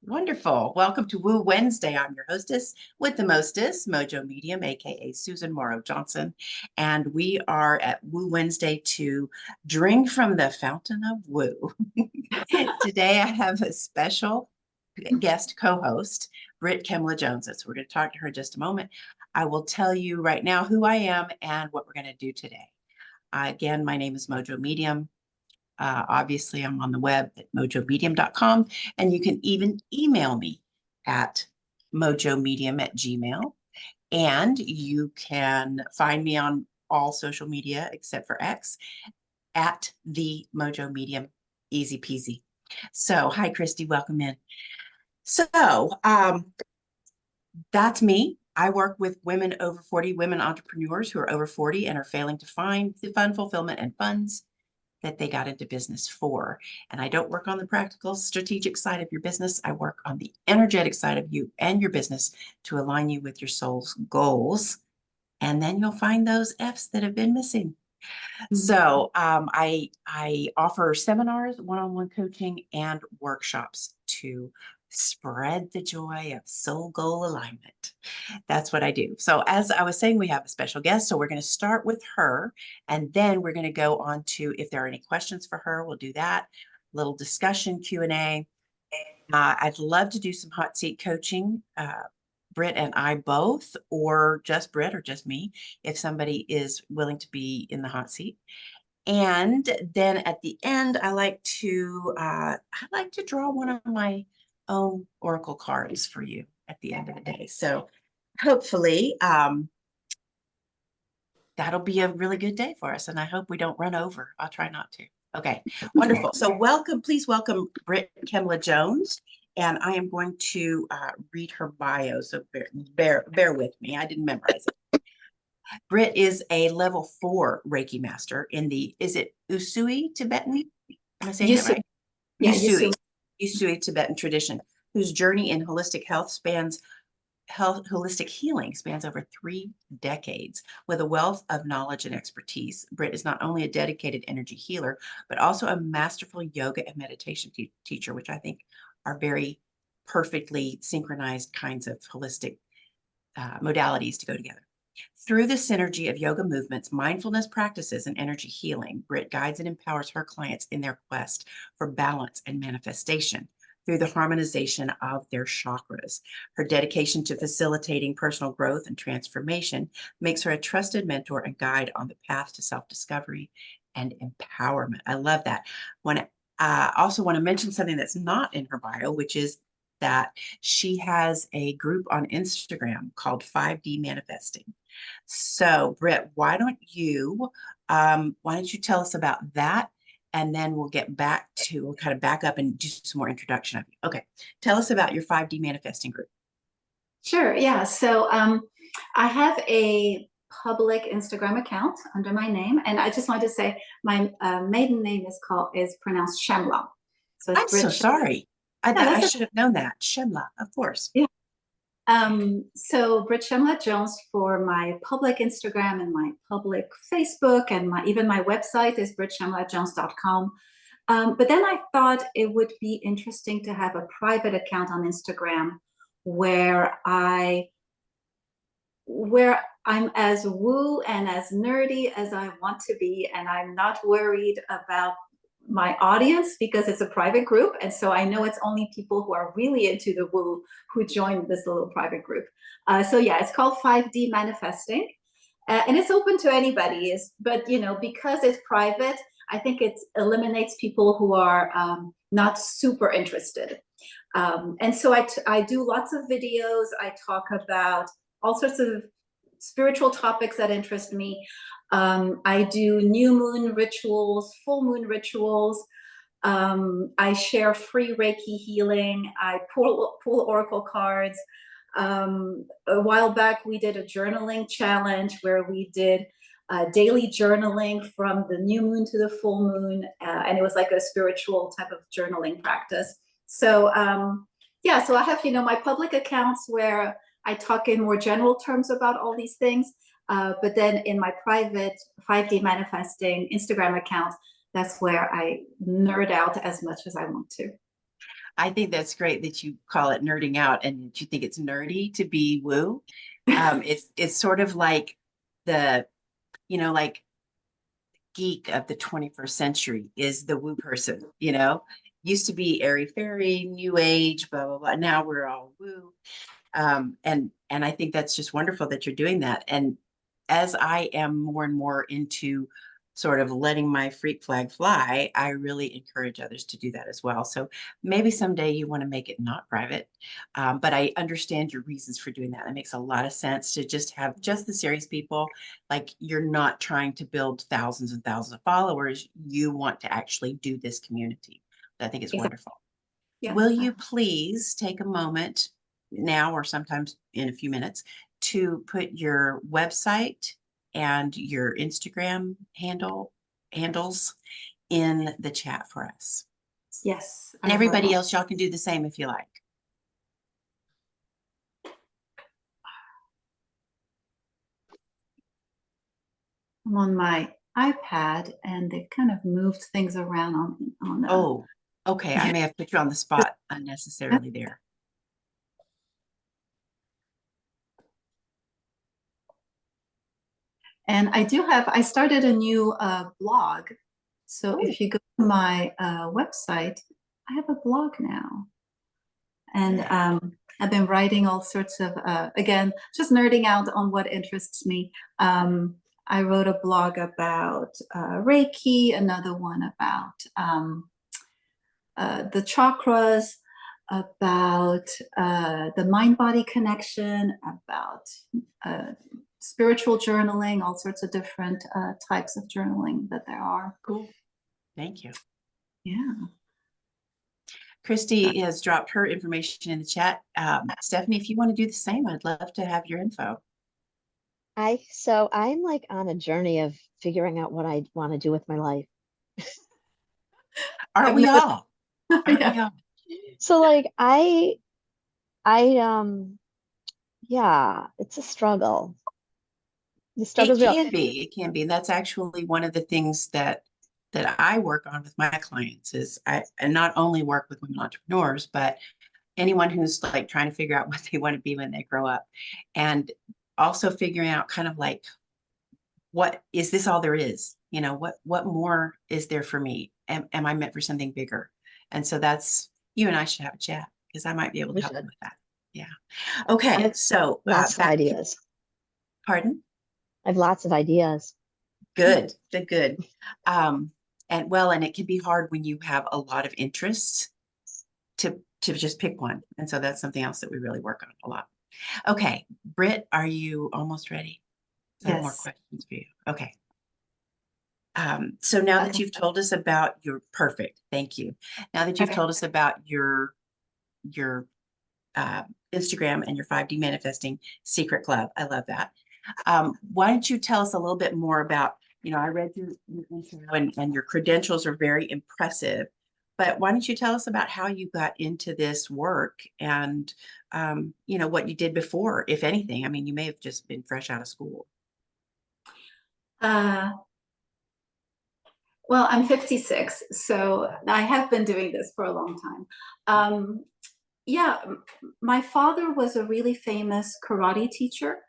Wonderful. Welcome to Woo Wednesday. I'm your hostess with the mostest, Mojo Medium, aka Susan Morrow Johnson. And we are at Woo Wednesday to drink from the fountain of woo. Today I have a special guest co-host, Britt Kemla Jones. So we're going to talk to her in just a moment. I will tell you right now who I am and what we're going to do today. Again, my name is Mojo Medium. Obviously, I'm on the web at mojomedium.com, and you can even email me at mojomedium@gmail. And you can find me on all social media except for X at the Mojo Medium, easy peasy. So, hi, Christy, welcome in. So, that's me. I work with women over 40, women entrepreneurs who are over 40 and are failing to find the fun, fulfillment, and funds that they got into business for. And I don't work on the practical, strategic side of your business. I work on the energetic side of you and your business to align you with your soul's goals. And then you'll find those F's that have been missing. So I offer seminars, one-on-one coaching, and workshops to spread the joy of soul goal alignment. That's what I do. So as I was saying, we have a special guest. So we're going to start with her, and then we're going to go on to, if there are any questions for her, we'll do that. Little discussion, Q&A. I'd love to do some hot seat coaching. Britt and I both, or just Britt or just me, if somebody is willing to be in the hot seat. And then at the end, I like to draw one of my own oracle cards for you at the end of the day. So hopefully that'll be a really good day for us. And I hope we don't run over. I'll try not to. Okay, wonderful. So welcome, please welcome Britt Kemla Jones. And I am going to read her bio. So bear with me. I didn't memorize it. Britt is a level 4 Reiki master in the, is it Usui Tibetan? Am I saying that right? Yeah, Usui Tibetan tradition, whose journey in holistic holistic healing spans over 3 decades. With a wealth of knowledge and expertise, Britt is not only a dedicated energy healer, but also a masterful yoga and meditation teacher, which I think are very perfectly synchronized kinds of holistic modalities to go together. Through the synergy of yoga movements, mindfulness practices, and energy healing, Britt guides and empowers her clients in their quest for balance and manifestation through the harmonization of their chakras. Her dedication to facilitating personal growth and transformation makes her a trusted mentor and guide on the path to self-discovery and empowerment. I love that. I also want to mention something that's not in her bio, which is that she has a group on Instagram called 5D Manifesting. So, Britt, why don't you tell us about that? And then we'll kind of back up and do some more introduction of you. Okay. Tell us about your 5D Manifesting group. Sure. Yeah. So I have a public Instagram account under my name. And I just wanted to say my maiden name is pronounced Shemla. So it's I'm so sorry. I should have known that. Shemla, of course. Yeah. So Britt Shemla Jones for my public Instagram and my public Facebook and even my website is brittshemlajones.com. But then I thought it would be interesting to have a private account on Instagram where I'm as woo and as nerdy as I want to be, and I'm not worried about my audience because it's a private group, and so I know it's only people who are really into the woo who join this little private group. So yeah, it's called 5D Manifesting, and it's open to anybody. But because it's private, I think it eliminates people who are not super interested. And so I do lots of videos. I talk about all sorts of spiritual topics that interest me. I do new moon rituals, full moon rituals. I share free Reiki healing. I pull oracle cards. A while back, we did a journaling challenge where we did daily journaling from the new moon to the full moon. And it was like a spiritual type of journaling practice. So yeah, so I have, my public accounts where I talk in more general terms about all these things. But then in my private 5D Manifesting Instagram account, that's where I nerd out as much as I want to. I think that's great that you call it nerding out and that you think it's nerdy to be woo. It's sort of like the, like geek of the 21st century is the woo person, used to be airy fairy, new age, blah, blah, blah. Now we're all woo. And I think that's just wonderful that you're doing that. And as I am more and more into sort of letting my freak flag fly, I really encourage others to do that as well. So maybe someday you want to make it not private, but I understand your reasons for doing that. It makes a lot of sense to just have just the serious people. Like you're not trying to build thousands and thousands of followers. You want to actually do this community. I think it's Exactly. wonderful. Yeah. Will you please take a moment now or sometimes in a few minutes to put your website and your Instagram handles in the chat for us? Yes, And I everybody will. else, y'all can do the same if you like. I'm on my iPad and they kind of moved things around on Oh, okay. I yeah. may have put you on the spot unnecessarily there. And I started a new blog. So Oh, if you go to my website, I have a blog now. And I've been writing all sorts of, again, just nerding out on what interests me. I wrote a blog about Reiki, another one about the chakras, about the mind-body connection, about spiritual journaling, all sorts of different types of journaling that there are. cool. Thank you. Yeah. Christy has dropped her information in the chat. Stephanie, if you want to do the same, I'd love to have your info. So I'm like on a journey of figuring out what I want to do with my life. Aren't we all? Aren't we Yeah. all? So like yeah, it's a struggle. The It struggle's real. can be. It can be. And that's actually one of the things that I work on with my clients is I not only work with women entrepreneurs, but anyone who's like trying to figure out what they want to be when they grow up. And also figuring out kind of like what is this all there is? What more is there for me? Am I meant for something bigger? And so that's you and I should have a chat because I might be able to We help you should. with that. Yeah. I Okay. have So lots of back to ideas. pardon. I have lots of ideas. Good, good, good. Um, and it can be hard when you have a lot of interests to just pick one. And so that's something else that we really work on a lot. Okay, Britt, are you almost ready? I have more Yes. questions for you. Okay. So now that Okay. you've told us about your perfect, thank you. Now that you've Okay. told us about your uh, Instagram and your 5D manifesting secret club, I love that. Why don't you tell us a little bit more about, I read your intro and your credentials are very impressive, but why don't you tell us about how you got into this work and, what you did before, if anything? I mean, you may have just been fresh out of school. Uh, well, I'm 56, so I have been doing this for a long time. Yeah, my father was a really famous karate teacher,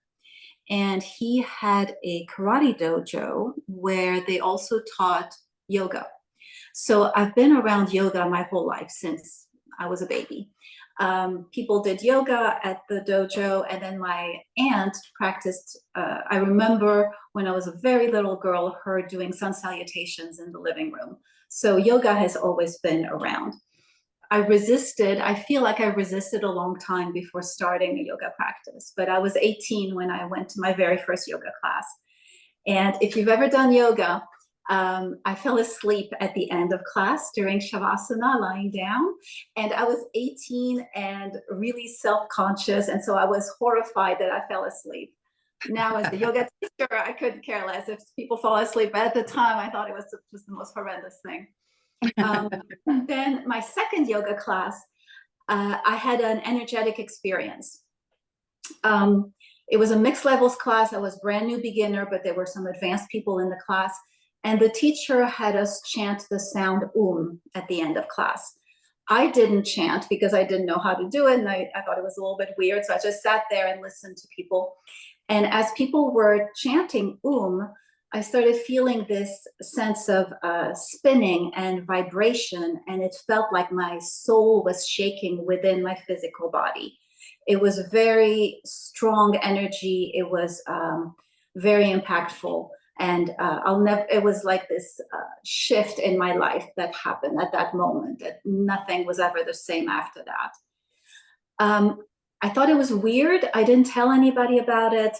and he had a karate dojo where they also taught yoga. So I've been around yoga my whole life since I was a baby. People did yoga at the dojo, and then my aunt practiced. I remember when I was a very little girl, her doing sun salutations in the living room. So yoga has always been around. I feel like I resisted a long time before starting a yoga practice, but I was 18 when I went to my very first yoga class. And if you've ever done yoga, I fell asleep at the end of class during Shavasana, lying down. And I was 18 and really self-conscious. And so I was horrified that I fell asleep. Now, as a yoga teacher, I couldn't care less if people fall asleep. But at the time, I thought it was just the most horrendous thing. And then my second yoga class, I had an energetic experience. It was a mixed levels class. I was brand new beginner, but there were some advanced people in the class. And the teacher had us chant the sound at the end of class. I didn't chant because I didn't know how to do it. And I thought it was a little bit weird. So I just sat there and listened to people. And as people were chanting I started feeling this sense of spinning and vibration. And it felt like my soul was shaking within my physical body. It was very strong energy. It was very impactful. And it was like this shift in my life that happened at that moment, that nothing was ever the same after that. I thought it was weird. I didn't tell anybody about it.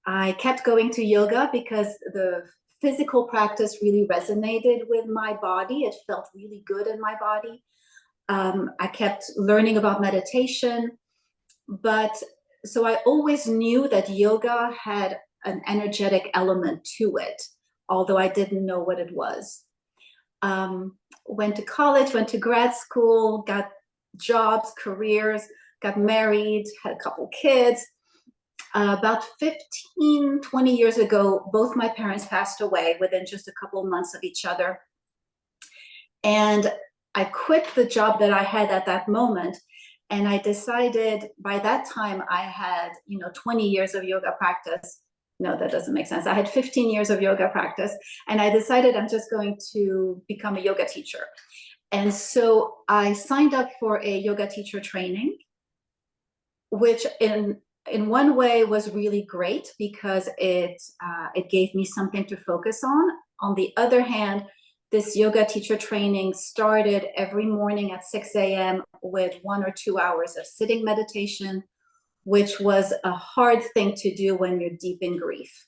I kept going to yoga because the physical practice really resonated with my body. It felt really good in my body. I kept learning about meditation. So I always knew that yoga had an energetic element to it, although I didn't know what it was. Went to college, went to grad school, got jobs, careers, got married, had a couple kids. About 15, 20 years ago, both my parents passed away within just a couple of months of each other. And I quit the job that I had at that moment. And I decided by that time I had, 20 years of yoga practice. No, that doesn't make sense. I had 15 years of yoga practice. And I decided I'm just going to become a yoga teacher. And so I signed up for a yoga teacher training, which in one way was really great because it gave me something to focus on. On the other hand, this yoga teacher training started every morning at 6 a.m. with 1 or 2 hours of sitting meditation, which was a hard thing to do when you're deep in grief,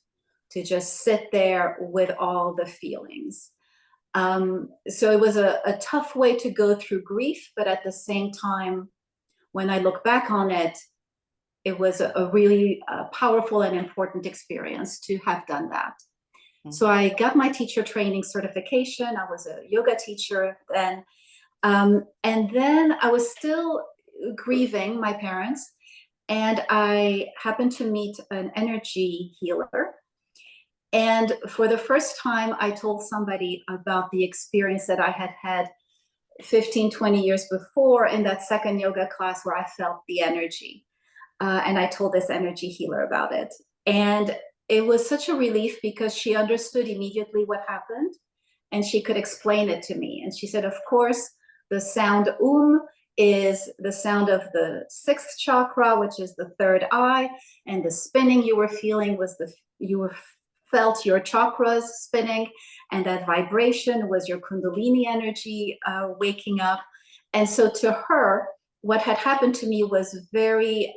to just sit there with all the feelings. So it was a tough way to go through grief, but at the same time, when I look back on it, it was a really powerful and important experience to have done that. Mm-hmm. So I got my teacher training certification. I was a yoga teacher then. And then I was still grieving my parents. And I happened to meet an energy healer. And for the first time, I told somebody about the experience that I had had 15, 20 years before in that second yoga class where I felt the energy. And I told this energy healer about it. And it was such a relief because she understood immediately what happened and she could explain it to me. And she said, of course, the sound is the sound of the 6th chakra, which is the 3rd eye. And the spinning you were feeling was felt your chakras spinning. And that vibration was your Kundalini energy waking up. And so to her, what had happened to me was very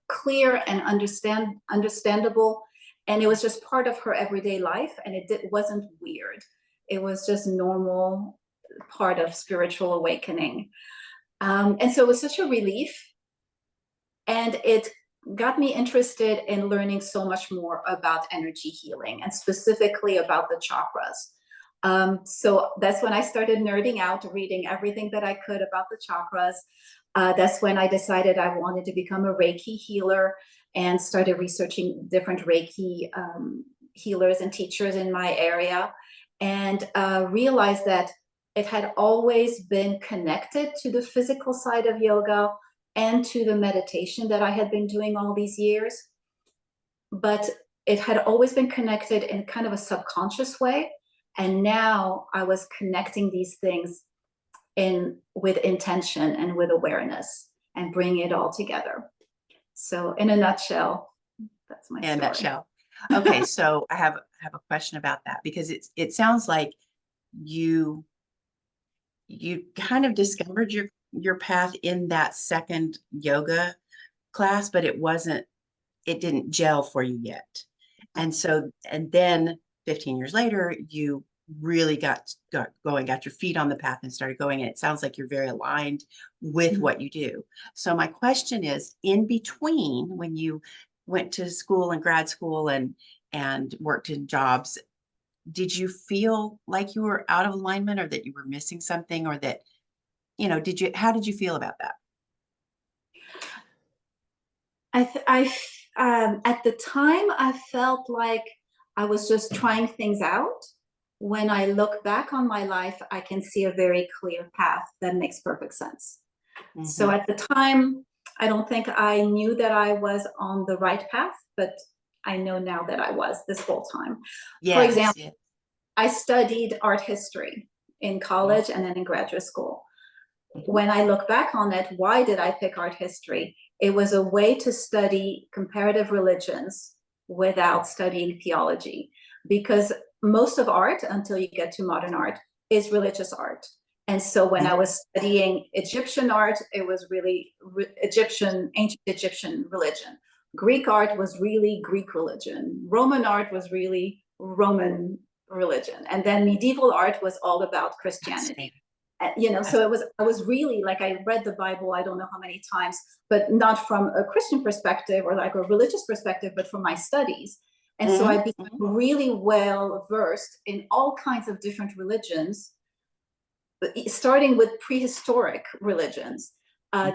clear and understandable. And it was just part of her everyday life. And it wasn't weird. It was just normal part of spiritual awakening. And so it was such a relief. And it got me interested in learning so much more about energy healing and specifically about the chakras. So that's when I started nerding out, reading everything that I could about the chakras. That's when I decided I wanted to become a Reiki healer and started researching different Reiki healers and teachers in my area, and realized that it had always been connected to the physical side of yoga and to the meditation that I had been doing all these years. But it had always been connected in kind of a subconscious way. And now I was connecting these things with intention and with awareness and bringing it all together. So in a nutshell, that's my story. In a nutshell. Okay, so I have a question about that because it sounds like you kind of discovered your path in that second yoga class, but it didn't gel for you yet. And then 15 years later, you really got going, got your feet on the path and started going. And it sounds like you're very aligned with mm-hmm. what you do. So my question is, in between when you went to school and grad school and worked in jobs, did you feel like you were out of alignment or that you were missing something or that, how did you feel about that? At the time, I felt like I was just trying things out. when I look back on my life, I can see a very clear path that makes perfect sense. So at the time, I don't think I knew that I was on the right path, but I know now that I was this whole time. For Yes, example, yes. I studied art history in college and then in graduate school. When I look back on it, why did I pick art history? It was a way to study comparative religions without studying theology, because most of art, until you get to modern art, is religious art. And so when I was studying Egyptian art, it was really ancient Egyptian religion. Greek art was really Greek religion. Roman art was really Roman religion. And then medieval art was all about Christianity. You know, so I was really like, I read the Bible, I don't know how many times, but not from a Christian perspective or like a religious perspective, but from my studies. And so I became really well versed in all kinds of different religions, starting with prehistoric religions,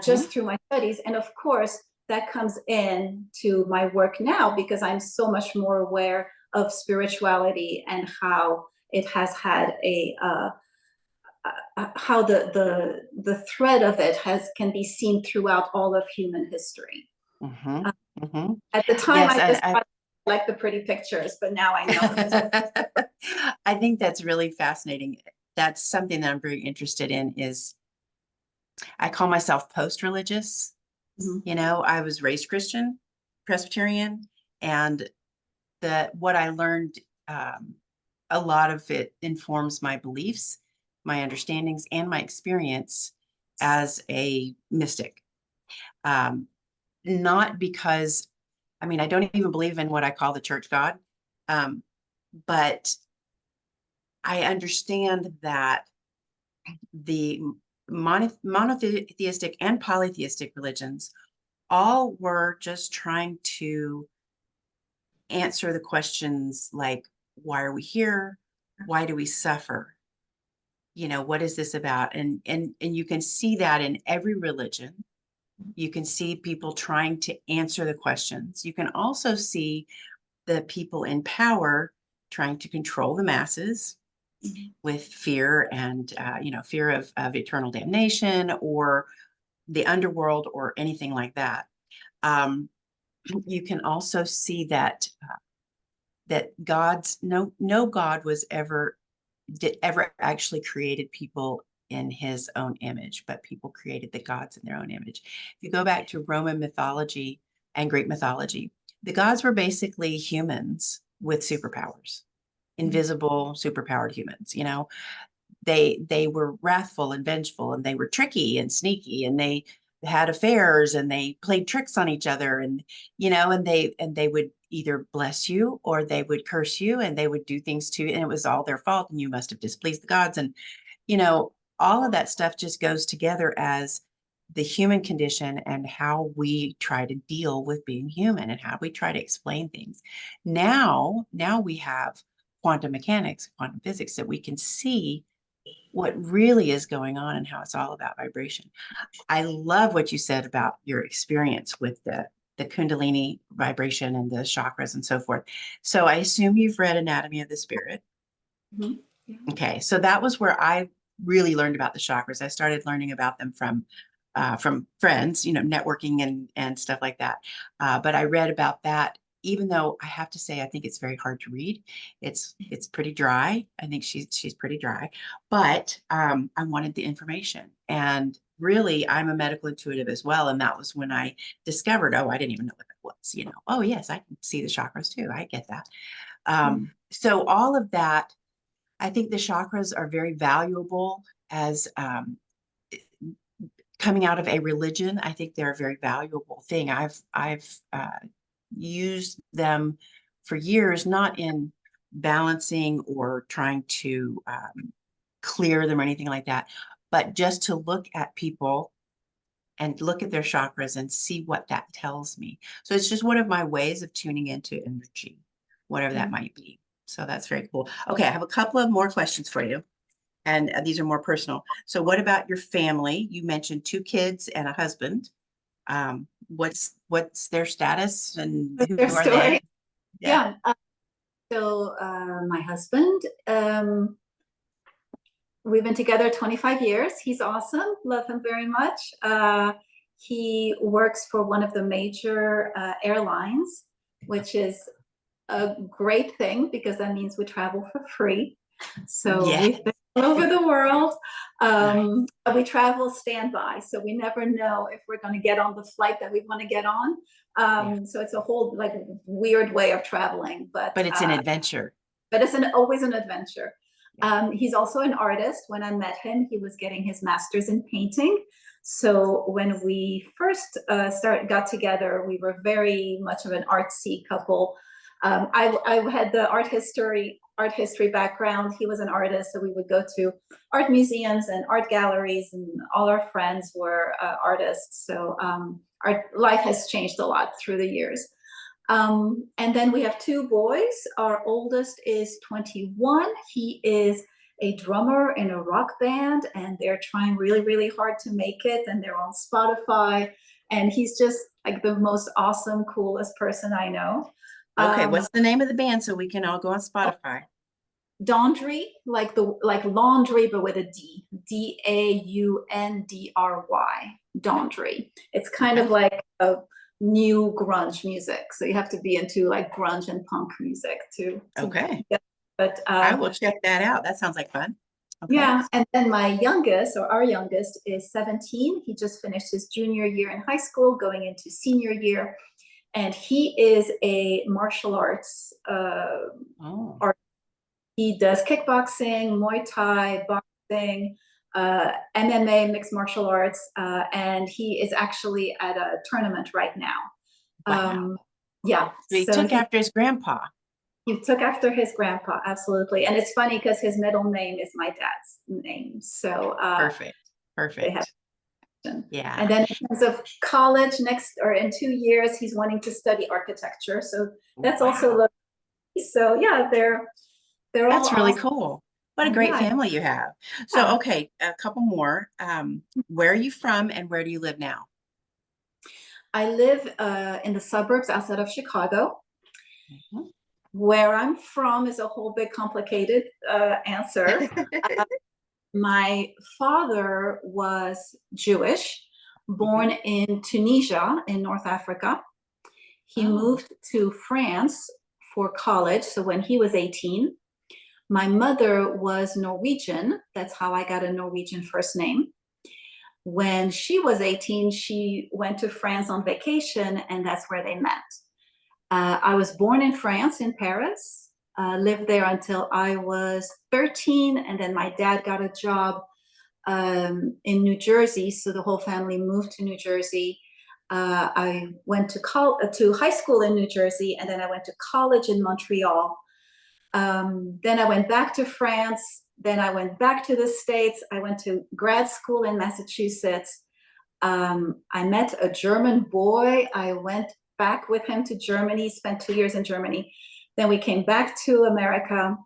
just through my studies. And of course, that comes in to my work now, because I'm so much more aware of spirituality and how it has had a how the thread of it can be seen throughout all of human history. At the time, Yes, I just like the pretty pictures, but now I know. I think that's really fascinating. That's something that I'm very interested in. Is I call myself post-religious. You know, I was raised Christian, Presbyterian, and what I learned, a lot of it informs my beliefs, my understandings, and my experience as a mystic. Not because, I mean, I don't even believe in what I call the church God, but I understand that the monotheistic and polytheistic religions all were just trying to answer the questions like, why are we here? Why do we suffer? You know, what is this about? And you can see that in every religion. You can see people trying to answer the questions. You can also see the people in power trying to control the masses with fear and, you know, fear of eternal damnation or the underworld or anything like that. You can also see that no God was ever actually created people in his own image, but people created the gods in their own image. If you go back to Roman mythology and Greek mythology, the gods were basically humans with superpowers, invisible, superpowered humans. You know, they were wrathful and vengeful, and they were tricky and sneaky, and they had affairs, and they played tricks on each other, and you know, and they would either bless you or they would curse you, and they would do things to you, and it was all their fault, and you must have displeased the gods. And you know, all of that stuff just goes together as the human condition and how we try to deal with being human and how we try to explain things. Now we have quantum mechanics, quantum physics, that we can see what really is going on and how it's all about vibration. I love what you said about your experience with the Kundalini vibration and the chakras and so forth. So I assume you've read Anatomy of the Spirit. Yeah. Okay, so that was where I really learned about the chakras. I started learning about them from friends, you know, networking and stuff like that. But I read about that, even though I have to say I think it's very hard to read. It's pretty dry. I think she's pretty dry, but I wanted the information. And really, I'm a medical intuitive as well, and that was when I discovered, oh, I didn't even know what that was. You know, oh yes, I can see the chakras too. I get that. So all of that. I think the chakras are very valuable as coming out of a religion. I think they're a very valuable thing. I've used them for years, not in balancing or trying to clear them or anything like that, but just to look at people and look at their chakras and see what that tells me. So it's just one of my ways of tuning into energy, whatever that might be. So that's very cool. Okay, I have a couple of more questions for you. And these are more personal. So what about your family? You mentioned 2 kids and a husband. What's their status and who Their are story. they? Yeah. Yeah. So my husband, we've been together 25 years. He's awesome. Love him very much. He works for one of the major airlines, which is a great thing because that means we travel for free. So Yeah. we've been all over the world. We travel standby, so we never know if we're going to get on the flight that we want to get on. So it's a whole like weird way of traveling, but it's an adventure. But it's always an adventure. He's also an artist. When I met him, he was getting his master's in painting. So when we first got together, we were very much of an artsy couple. I had the art history background. He was an artist, so we would go to art museums and art galleries, and all our friends were artists. So our life has changed a lot through the years. And then we have two boys. Our oldest is 21. He is a drummer in a rock band, and they're trying really, really hard to make it, and they're on Spotify. And he's just like the most awesome, coolest person I know. Okay, what's the name of the band so we can all go on Spotify? Daundry, like laundry, but with a D. Daundry. Daundry. It's kind of like a new grunge music. So you have to be into like grunge and punk music to Okay. But I will check that out. That sounds like fun. Okay. Yeah. And then my youngest, or our youngest, is 17. He just finished his junior year in high school, going into senior year. And he is a martial arts artist. He does kickboxing, Muay Thai, boxing, MMA, mixed martial arts, and he is actually at a tournament right now. Wow. Yeah. So he took after his grandpa. He took after his grandpa, absolutely. And it's funny because his middle name is my dad's name. So perfect. Yeah. And then in terms of college, in 2 years, he's wanting to study architecture. So that's also lovely. So yeah, they're that's all really awesome. cool. What a great family you have. So, okay, a couple more. Where are you from and where do you live now? I live in the suburbs outside of Chicago. Where I'm from is a whole big complicated answer. My father was Jewish, born in Tunisia in North Africa. He moved to France for college. So when he was 18, my mother was Norwegian. That's how I got a Norwegian first name. When she was 18, she went to France on vacation, and that's where they met. I was born in France, in Paris, lived there until I was 13, and then my dad got a job in New Jersey, so the whole family moved to New Jersey. I went to high school in New Jersey, and then I went to college in Montreal. Then I went back to France. Then I went back to the States. I went to grad school in Massachusetts. I met a German boy. I went back with him to Germany, spent 2 years in Germany. Then we came back to America,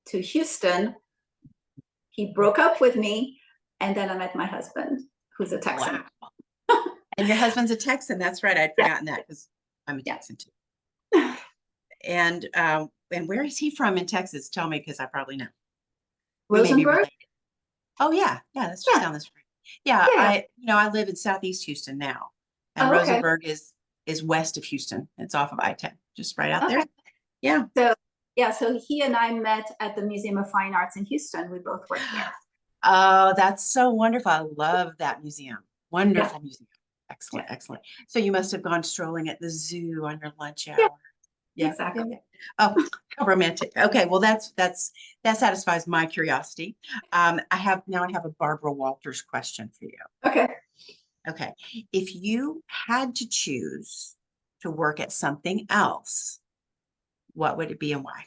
to Houston. He broke up with me, and then I met my husband, who's a Texan. Wow. And your husband's a Texan. That's right. I'd forgotten that because I'm a Texan too. And where is he from in Texas? Tell me, because I probably know. Rosenberg? Oh yeah, that's just down the street. Yeah, I live in Southeast Houston now, and Rosenberg is west of Houston. It's off of I-10, just right out there. Yeah. So he and I met at the Museum of Fine Arts in Houston. We both worked there. Oh, that's so wonderful. I love that museum. Wonderful museum. Excellent, excellent. So you must have gone strolling at the zoo on your lunch hour. Yeah, exactly. Oh, how romantic. Okay, well that satisfies my curiosity. I have a Barbara Walters question for you. Okay. If you had to choose to work at something else, what would it be and why?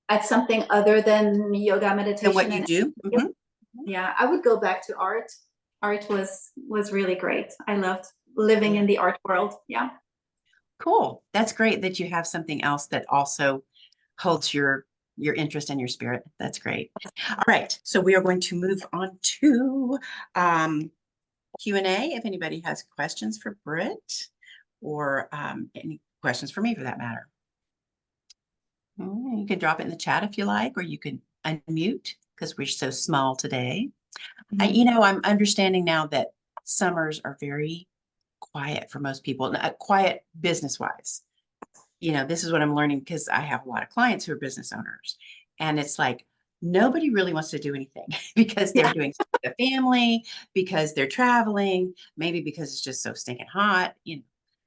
At something other than yoga, meditation. And what you do? Mm-hmm. Yeah, I would go back to art. Art was really great. I loved living in the art world. Yeah. Cool. That's great that you have something else that also holds your interest and your spirit. That's great. All right. So we are going to move on to Q&A. If anybody has questions for Britt or any questions for me for that matter. You can drop it in the chat if you like, or you can unmute because we're so small today. Mhm. I'm understanding now that summers are very quiet for most people, quiet business wise. This is what I'm learning because I have a lot of clients who are business owners. And it's like nobody really wants to do anything because they're Yeah. doing stuff with the family, because they're traveling, maybe because it's just so stinking hot.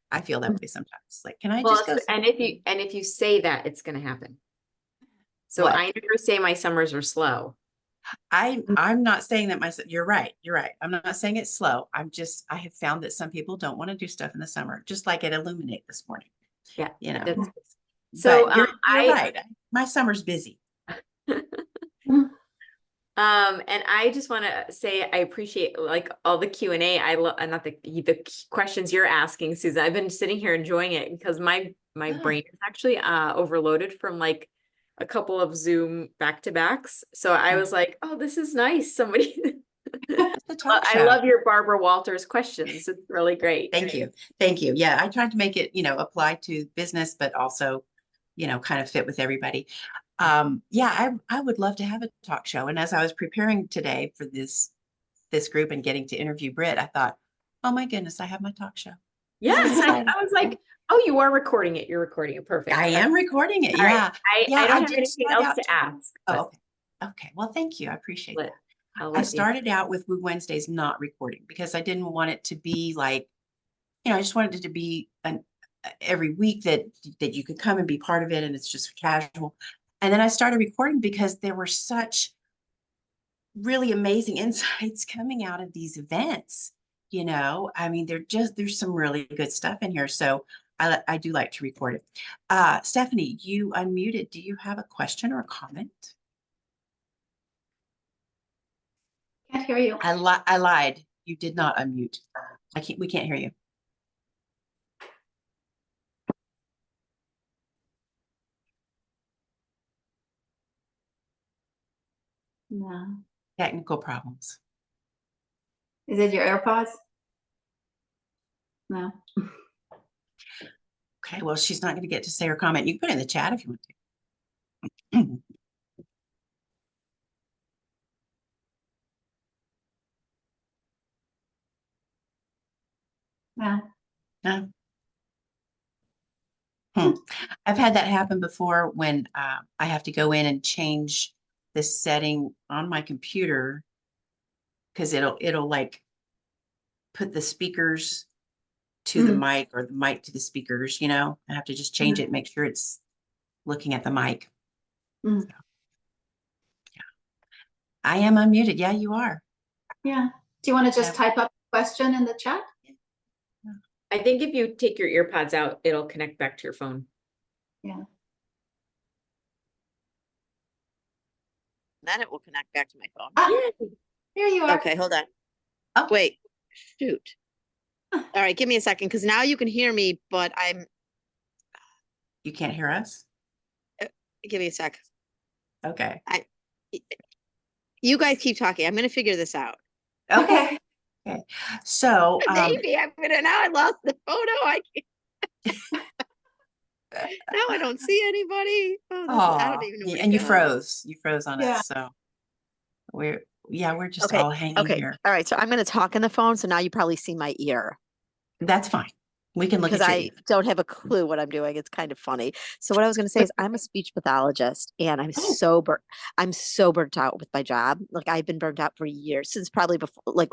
I feel that way sometimes. Like, can I Well, just go? and if you say that, it's going to happen. So What? I never say my summers are slow. I'm not saying that you're right. You're right. I'm not saying it's slow. I have found that some people don't want to do stuff in the summer, just like at Illuminate this morning. Yeah. You know. That's, But so you're right. My summer's busy. Mhm. And I just want to say I appreciate like all the Q&A. I love not the questions you're asking, Susan. I've been sitting here enjoying it because my Good. brain is actually overloaded from like a couple of Zoom back-to-backs. So I was like, oh, this is nice. Somebody It's the talk I show. love your Barbara Walters questions. It's really great. Thank you. Thank you. Yeah, I tried to make it, apply to business, but also, kind of fit with everybody. Yeah, I would love to have a talk show. And as I was preparing today for this group and getting to interview Britt, I thought, oh my goodness, I have my talk show. Yes, I Excited. was like, oh, you are recording it. You're recording it. Perfect. I am recording it. All right. Yeah. Yeah, I don't have didn't anything start else out to ask. Oh, but okay. Okay. Well, thank you. I appreciate that. I'll I let you. started out with Woo Wednesdays not recording because I didn't want it to be like, I just wanted it to be every week that you could come and be part of it, and it's just casual. And then I started recording because there were such really amazing insights coming out of these events. I mean, there's some really good stuff in here. So I do like to record it. Stephanie, you unmuted. Do you have a question or a comment? Can't hear you. I lied. You did not unmute. We can't hear you. No. Technical problems. Is it your AirPods? No. Okay, well, she's not going to get to say her comment. You can put it in the chat if you want to. No. No. I've had that happen before when I have to go in and change the setting on my computer because it'll like put the speakers to the mic or the mic to the speakers, I have to just change it, make sure it's looking at the mic. Mm. So, yeah. I am unmuted. Yeah, you are. Yeah. Do you want to just type up a question in the chat? I think if you take your ear pods out, it'll connect back to your phone. Yeah. Then it will connect back to my phone. Yay. Here you are. Okay, hold on. Oh. Wait, shoot. All right, give me a second because now you can hear me, but You can't hear us? give me a sec. Okay. You guys keep talking. I'm going to figure this out. Okay. Okay. So Maybe now I lost the photo. I can't. Now I don't see anybody. I don't even know where and to you go. froze. You froze on Yeah. us. So we're just Okay. all hanging Okay. here. All right. So I'm going to talk in the phone. So now you probably see my ear. That's fine. We can look Because at your I don't have a clue what I'm doing. It's kind of funny. So what I was going to say is I'm a speech pathologist and I'm so burnt out with my job. Like I've been burnt out for years, since probably before, like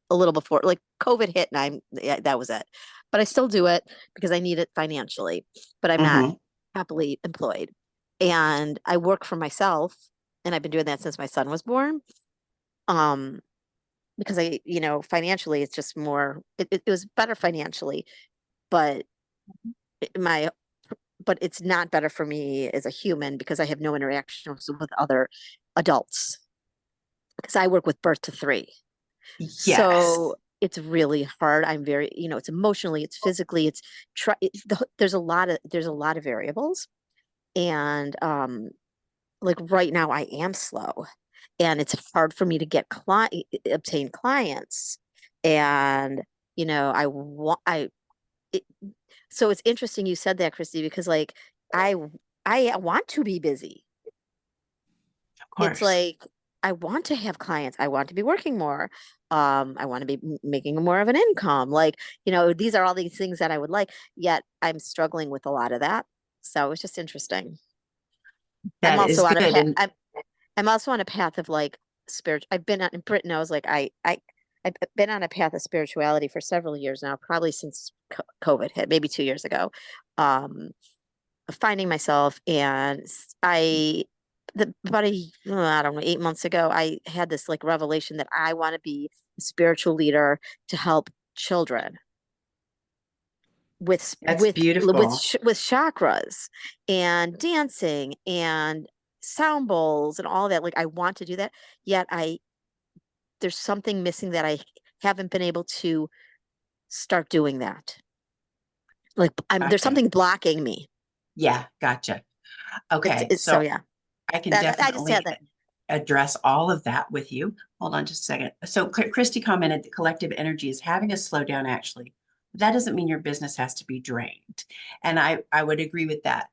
a little before, like COVID hit, and that was it. But I still do it because I need it financially, but I'm not happily employed. And I work for myself, and I've been doing that since my son was born. Because financially it's just more, it was better financially, but but it's not better for me as a human because I have no interactions with other adults because I work with birth to 3. Yes. So it's really hard. I'm very, it's emotionally, it's physically, there's a lot of variables. And like right now I am slow and it's hard for me to obtain clients. And, so it's interesting you said that, Christy, because like I I want to be busy. Of It's course. like I want to have clients. I want to be working more. I want to be making more of an income. Like, these are all these things that I would like, yet I'm struggling with a lot of that. So it's just interesting. I'm That is also on a good. path. And I'm also on a path of like spiritual. I've been in Britain. I was like, I've been on a path of spirituality for several years now, probably since COVID hit, maybe 2 years ago. Um, Finding myself, and about I don't know, 8 months ago, I had this like revelation that I want to be a spiritual leader to help children with that's beautiful. with chakras and dancing and sound bowls and all that. Like I want to do that, yet there's something missing that I haven't been able to start doing that. Like there's Gotcha. something blocking me. Yeah, gotcha. Okay, So so yeah, I can I just had definitely that. address all of that with you. Hold on just a second. So Christy commented the collective energy is having a slowdown actually. That doesn't mean your business has to be drained. And I would agree with that.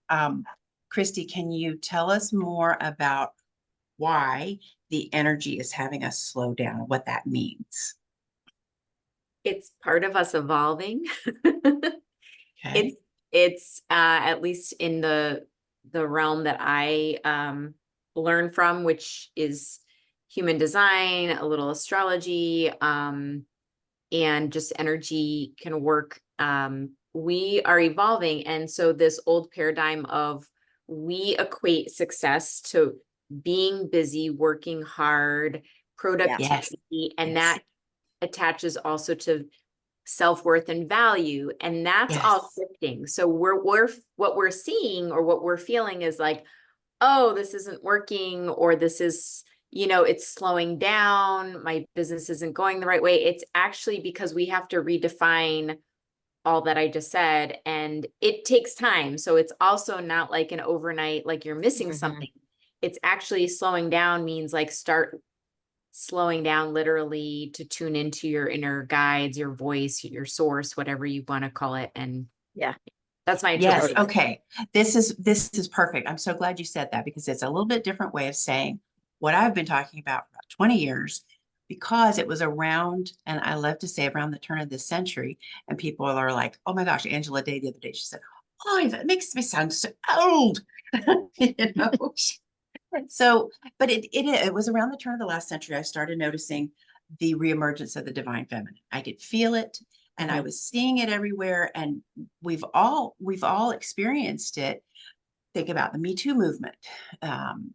Christy, can you tell us more about why the energy is having us slow down, what that means? It's part of us evolving. Okay. It's at least in the realm that I learn from, which is human design, a little astrology, and just energy can work. We are evolving, and so this old paradigm of we equate success to being busy, working hard, Yeah. Yes. productivity, and Yes. that attaches also to self-worth and value, and that's all Yes. shifting. So we're what we're seeing or what we're feeling is like, oh, this isn't working, or this is, it's slowing down, my business isn't going the right way. It's actually because we have to redefine all that I just said, and it takes time. So it's also not like an overnight, like you're missing Mhm. something. It's actually slowing down means like start slowing down literally to tune into your inner guides, your voice, your source, whatever you want to call it. And Yeah. that's my Yes. interpretation. Okay. This is perfect. I'm so glad you said that because it's a little bit different way of saying what I've been talking about for about 20 years because it was around, and I love to say around the turn of this century. And people are like, oh my gosh, Angela Day the other day, she said, oh, that makes me sound so old. You know? So, but it was around the turn of the last century I started noticing the reemergence of the divine feminine. I could feel it and I Mhm. was seeing it everywhere. And we've all experienced it. Think about the Me Too movement.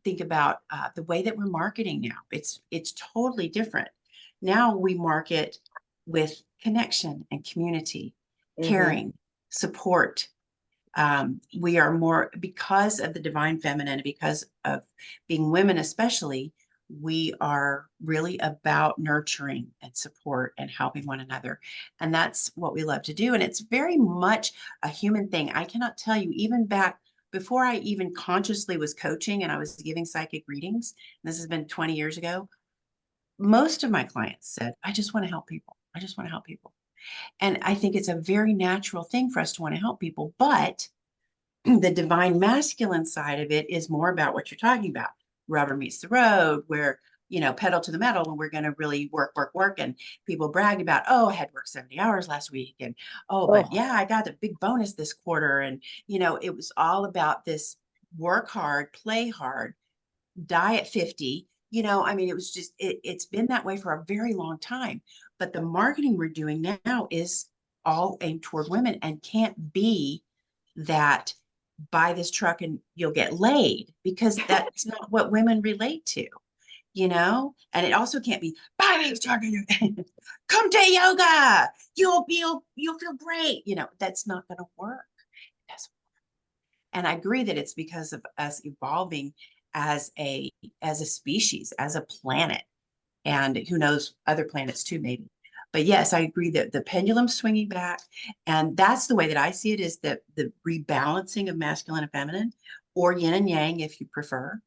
Think about the way that we're marketing now. It's totally different. Now we market with connection and community, Mhm. caring, support. We are more, because of the divine feminine, because of being women especially, we are really about nurturing and support and helping one another. And that's what we love to do. And it's very much a human thing. I cannot tell you, even back before I even consciously was coaching and I was giving psychic readings, and this has been 20 years ago, most of my clients said, I just want to help people. I just want to help people. And I think it's a very natural thing for us to want to help people. But the divine masculine side of it is more about what you're talking about. Rubber meets the road, where, pedal to the metal, and we're going to really work, work, work. And people bragged about, oh, I had worked 70 hours last week. And, oh, but Oh. yeah, I got a big bonus this quarter. And, it was all about this work hard, play hard, die at 50. I mean, it was just, it's been that way for a very long time. But the marketing we're doing now is all aimed toward women and can't be that buy this truck and you'll get laid because that's not what women relate to. And it also can't be buy this truck and you come to yoga. You'll feel great. That's not going to work. It doesn't. And I agree that it's because of us evolving as a species, as a planet, and who knows, other planets too, maybe. But yes, I agree that the pendulum's swinging back, and that's the way that I see it, is that the rebalancing of masculine and feminine, or yin and yang, if you prefer.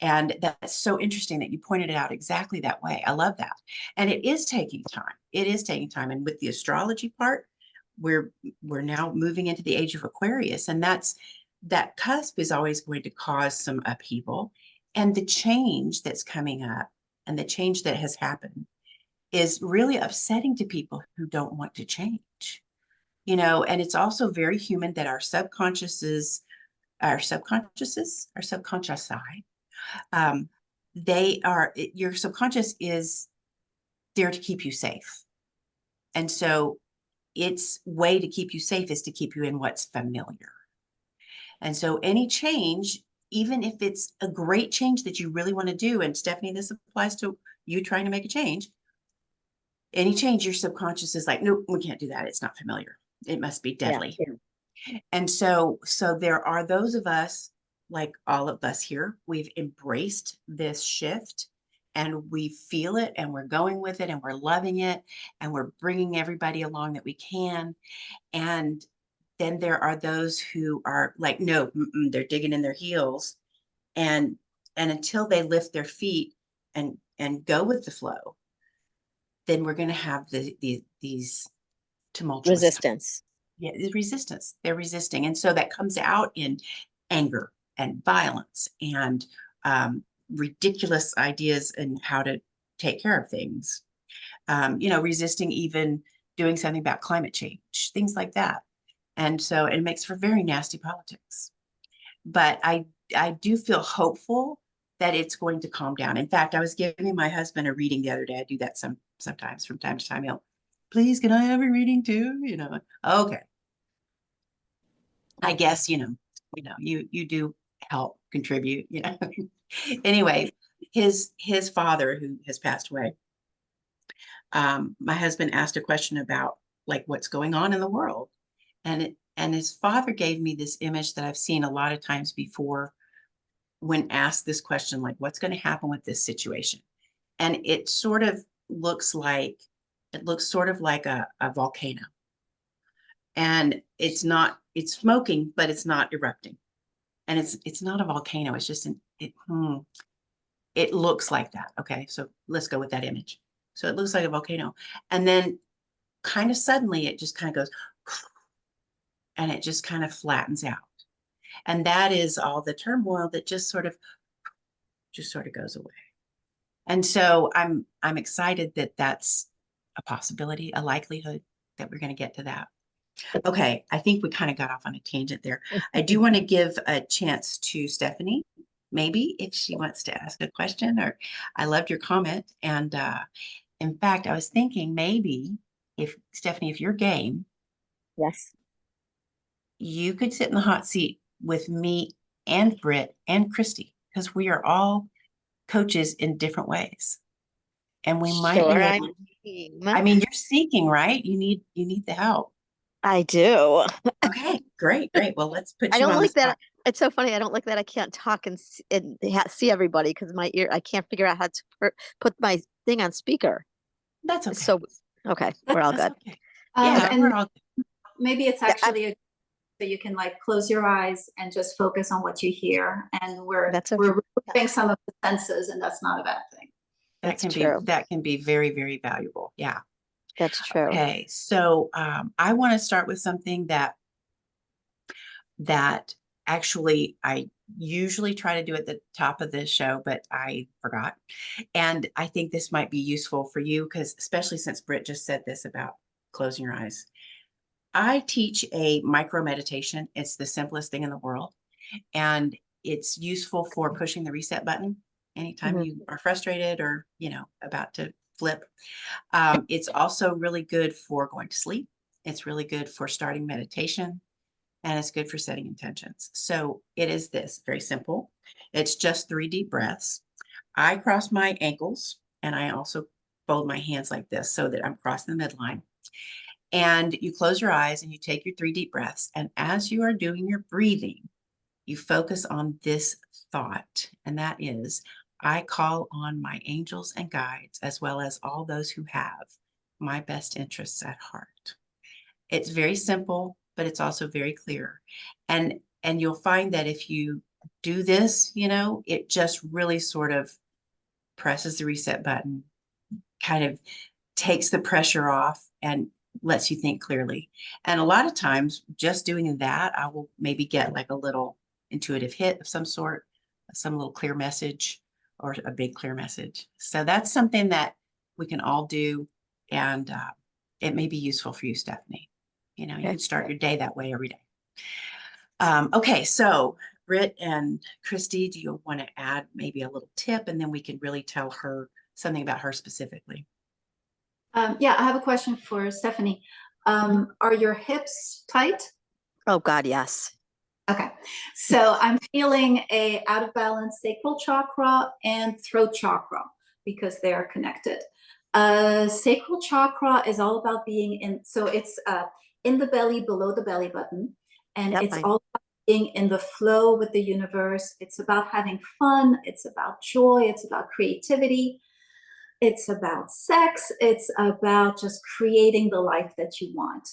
And that's so interesting that you pointed it out exactly that way. I love that. And it is taking time. It is taking time. And with the astrology part, we're now moving into the age of Aquarius, and that's that cusp is always going to cause some upheaval. And the change that's coming up and the change that has happened is really upsetting to people who don't want to change. And it's also very human that our subconsciouses, our subconscious side, your subconscious is there to keep you safe. And so its way to keep you safe is to keep you in what's familiar. And so any change, even if it's a great change that you really want to do, and Stephanie, this applies to you trying to make a change, any change, your subconscious is like, nope, we can't do that. It's not familiar. It must be deadly. Yeah. And so there are those of us, like all of us here, we've embraced this shift and we feel it and we're going with it and we're loving it and we're bringing everybody along that we can. And then there are those who are like, no, they're digging in their heels. And until they lift their feet and go with the flow, then we're going to have these tumultuous Resistance. Yeah, the resistance. They're resisting. And so that comes out in anger and violence and ridiculous ideas in how to take care of things. Resisting even doing something about climate change, things like that. And so it makes for very nasty politics. But I do feel hopeful that it's going to calm down. In fact, I was giving my husband a reading the other day. I do that sometimes from time to time. He'll, please, can I have a reading too? Okay. I guess, you do help contribute, Anyway, his father, who has passed away, my husband asked a question about like what's going on in the world. And his father gave me this image that I've seen a lot of times before when asked this question, like, what's going to happen with this situation? And it sort of looks like a volcano. And it's smoking, but it's not erupting. And it's not a volcano. It's just it looks like that. Okay. So let's go with that image. So it looks like a volcano. And then kind of suddenly it just kind of goes and it just kind of flattens out. And that is all the turmoil that just sort of goes away. And so I'm excited that that's a possibility, a likelihood that we're going to get to that. Okay, I think we kind of got off on a tangent there. I do want to give a chance to Stephanie, maybe if she wants to ask a question, or I loved your comment. And in fact, I was thinking maybe if Stephanie, if you're game, Yes. you could sit in the hot seat with me and Britt and Christy, because we are all coaches in different ways. And we might be able, I mean, you're seeking, right? You need the help. I do. Okay, great. Well, let's put I you don't on like the that. spot. It's so funny. I don't like that I can't talk and see everybody because I can't figure out how to put my thing on speaker. That's okay. So, okay, we're all That's good. okay. Yeah, And we're all good. maybe it's actually so you can like close your eyes and just focus on what you hear. And we're That's okay. removing some of the senses, and that's not a bad thing. That's true. That can be very, very valuable. Yeah. That's true. Okay. So I want to start with something that actually I usually try to do at the top of the show, but I forgot. And I think this might be useful for you because especially since Britt just said this about closing your eyes. I teach a micro meditation. It's the simplest thing in the world. And it's useful for pushing the reset button anytime you are frustrated or, about to flip. It's also really good for going to sleep. It's really good for starting meditation. And it's good for setting intentions. So it is this very simple. It's just 3 deep breaths. I cross my ankles and I also fold my hands like this so that I'm crossing the midline. And you close your eyes and you take your 3 deep breaths. And as you are doing your breathing, you focus on this thought. And that is, I call on my angels and guides, as well as all those who have my best interests at heart. It's very simple, but it's also very clear. And you'll find that if you do this, it just really sort of presses the reset button, kind of takes the pressure off, and lets you think clearly. And a lot of times just doing that, I will maybe get like a little intuitive hit of some sort, some little clear message or a big clear message. So that's something that we can all do. And it may be useful for you, Stephanie. You know, you Okay. can start your day that way every day. Okay, so Britt and Christy, do you want to add maybe a little tip and then we can really tell her something about her specifically? Yeah, I have a question for Stephanie. Are your hips tight? Oh God, yes. Okay, so I'm feeling a out of balance sacral chakra and throat chakra because they are connected. Sacral chakra is all about being in, so it's in the belly, below the belly button, and Yep, it's I, all about being in the flow with the universe. It's about having fun. It's about joy. It's about creativity. It's about sex. It's about just creating the life that you want.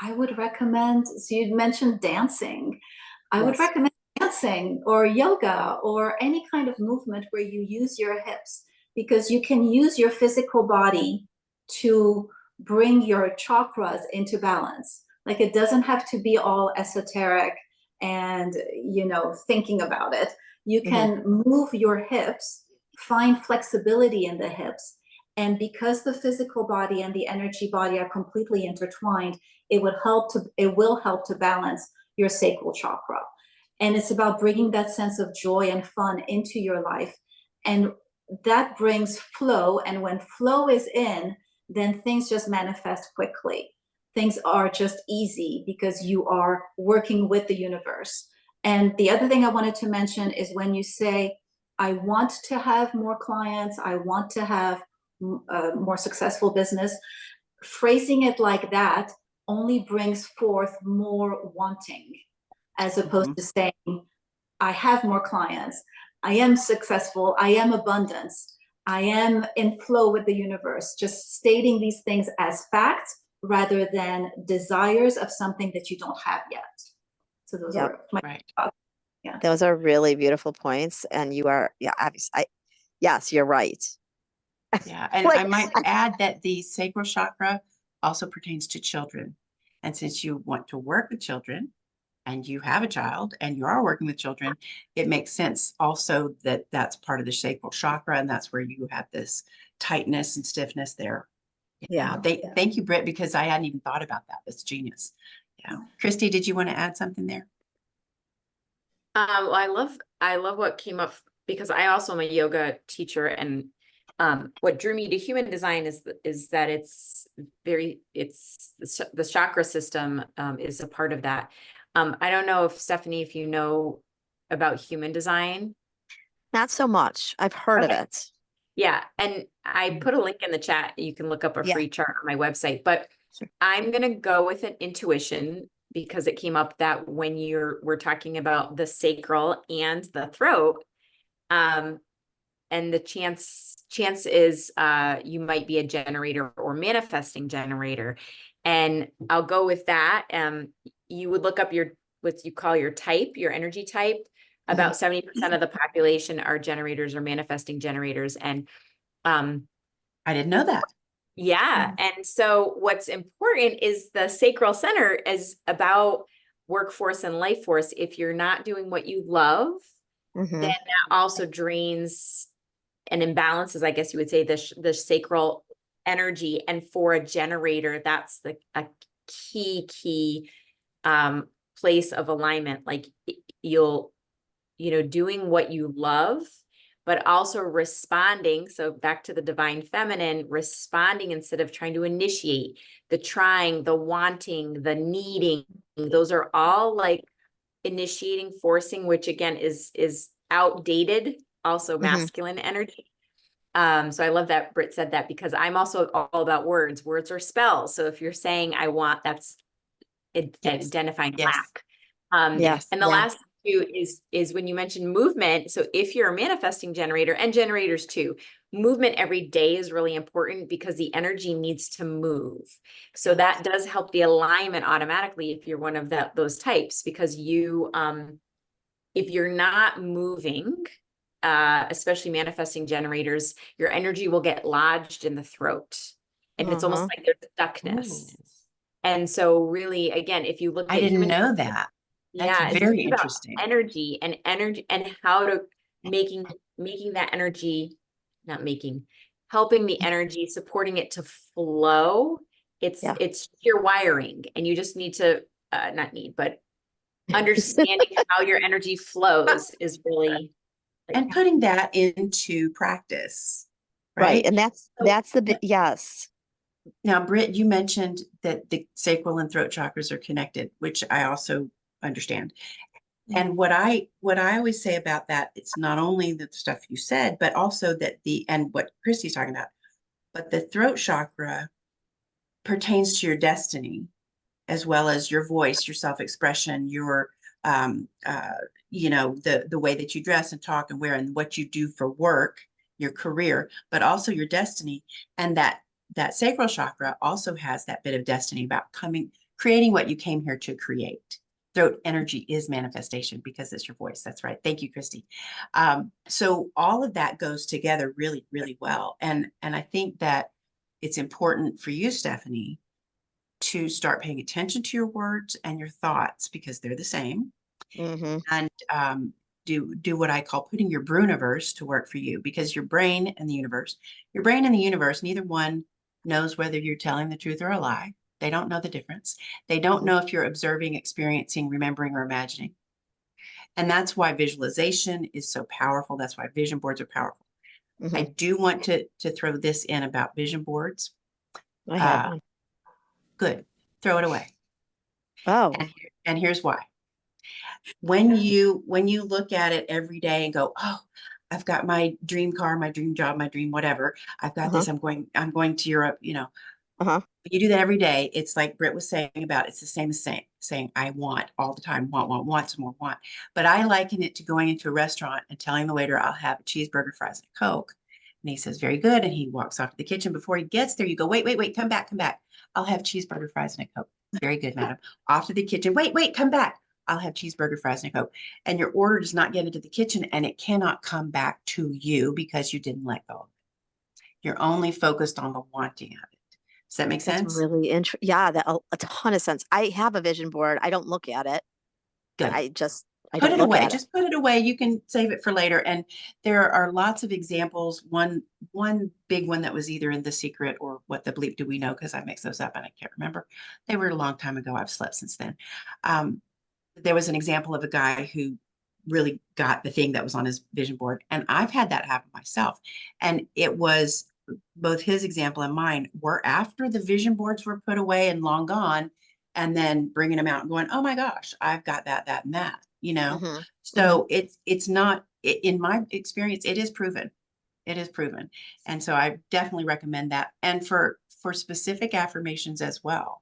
I would recommend, so you mentioned dancing. I would yes. recommend dancing or yoga or any kind of movement where you use your hips, because you can use your physical body to bring your chakras into balance. Like, it doesn't have to be all esoteric and, you know, thinking about it. You can move your hips, find flexibility in the hips. And because the physical body and the energy body are completely intertwined, it will help to balance your sacral chakra. And it's about bringing that sense of joy and fun into your life. And that brings flow. And when flow is in, then things just manifest quickly. Things are just easy because you are working with the universe. And the other thing I wanted to mention is when you say, I want to have more clients, I want to have a more successful business, phrasing it like that only brings forth more wanting, as opposed to saying, I have more clients, I am successful, I am abundance, I am in flow with the universe. Just stating these things as facts rather than desires of something that you don't have yet. So those Yep. are my Right. thoughts. Yeah. Those are really beautiful points. And you are, yeah, obviously, yes, you're right. Yeah, and Like, I might add that the sacral chakra also pertains to children. And since you want to work with children and you have a child and you are working with children, it makes sense also that that's part of the sacral chakra and that's where you have this tightness and stiffness there. yeah. Thank you, Britt, because I hadn't even thought about that. That's genius. Yeah. Christy, did you want to add something there? Well, I love what came up because I also am a yoga teacher, and what drew me to human design is that it's the chakra system is a part of that. I don't know if Stephanie, if you know about human design. Not so much. I've heard of Okay. it. Yeah, and I put a link in the chat. You can look up a Yeah. free chart on my website, but Sure. I'm gonna go with an intuition because it came up that when we're talking about the sacral and the throat, and the chance is you might be a generator or manifesting generator. And I'll go with that. You would look up what you call your type, your energy type. About 70% of the population are generators or manifesting generators. And I didn't know that. Yeah. And so what's important is the sacral center is about workforce and life force. If you're not doing what you love, then that also drains and imbalances, I guess you would say, the sacral energy. And for a generator, that's a key place of alignment. Like doing what you love, but also responding. So back to the divine feminine, responding instead of trying to initiate. The trying, the wanting, the needing, those are all like initiating, forcing, which again is outdated, also masculine energy. So I love that Britt said that, because I'm also all about words. Words are spells. So if you're saying I want, that's identifying lack. Yes. And the last two is when you mentioned movement. So if you're a manifesting generator, and generators too, movement every day is really important because the energy needs to move. So that does help the alignment automatically if you're one of those types, because if you're not moving, especially manifesting generators, your energy will get lodged in the throat. and it's almost Uh-huh. like there's stuckness. Ooh, And so really, again, if you look I at didn't human, know that. That's yeah, it's very really about interesting. energy and how to making that energy, not making, helping the energy, supporting it to flow. Yeah. It's your wiring, and you just need to not need, but understanding how your energy flows is really like, And putting that into practice, Right. right? And So that's the bit. Yes. now, Britt, you mentioned that the sacral and throat chakras are connected, which I also understand. And what I always say about that, it's not only the stuff you said, but also that and what Christy's talking about, but the throat chakra pertains to your destiny as well as your voice, your self-expression, your the way that you dress and talk and wear and what you do for work, your career, but also your destiny. And that sacral chakra also has that bit of destiny about creating what you came here to create. Throat energy is manifestation because it's your voice. That's right. Thank you, Christy. So all of that goes together really, really well. And I think that it's important for you, Stephanie, to start paying attention to your words and your thoughts because they're the same. Mm-hmm. And do what I call putting your Bruniverse to work for you because your brain and the universe, neither one knows whether you're telling the truth or a lie. They don't know the difference. They don't know if you're observing, experiencing, remembering, or imagining. And that's why visualization is so powerful. That's why vision boards are powerful. Mm-hmm. I do want to throw this in about vision boards. I have one. Good. Throw it away. Oh. And here's why. When you look at it every day and go, oh, I've got my dream car, my dream job, my dream whatever. I've got Uh-huh. this. I'm going to Europe. Uh-huh. You do that every day. It's like Britt was saying about it's the same as saying I want all the time, want some more, want. But I liken it to going into a restaurant and telling the waiter I'll have a cheeseburger, fries, and a Coke. And he says, very good. And he walks off to the kitchen. Before he gets there, you go, wait, come back. I'll have cheeseburger, fries, and a Coke. Very good, madam. Off to the kitchen. Wait, come back. I'll have cheeseburger, fries, and a Coke. And your order does not get into the kitchen and it cannot come back to you because you didn't let go. You're only focused on the wanting of it. Does that make That's sense? really interesting. Yeah, that a ton of sense. I have a vision board. I don't look at it. Good. I Put don't it look away. at it. Just put it away. You can save it for later. And there are lots of examples. One big one that was either in The Secret or What the Bleep Do We Know? Because I mix those up and I can't remember. They were a long time ago. I've slept since then. There was an example of a guy who really got the thing that was on his vision board. And I've had that happen myself. And it was both his example and mine were after the vision boards were put away and long gone, and then bringing them out and going, oh my gosh, I've got that, and that, Mm-hmm. So it's not, in my experience, it is proven. It is proven. And so I definitely recommend that. And for specific affirmations as well.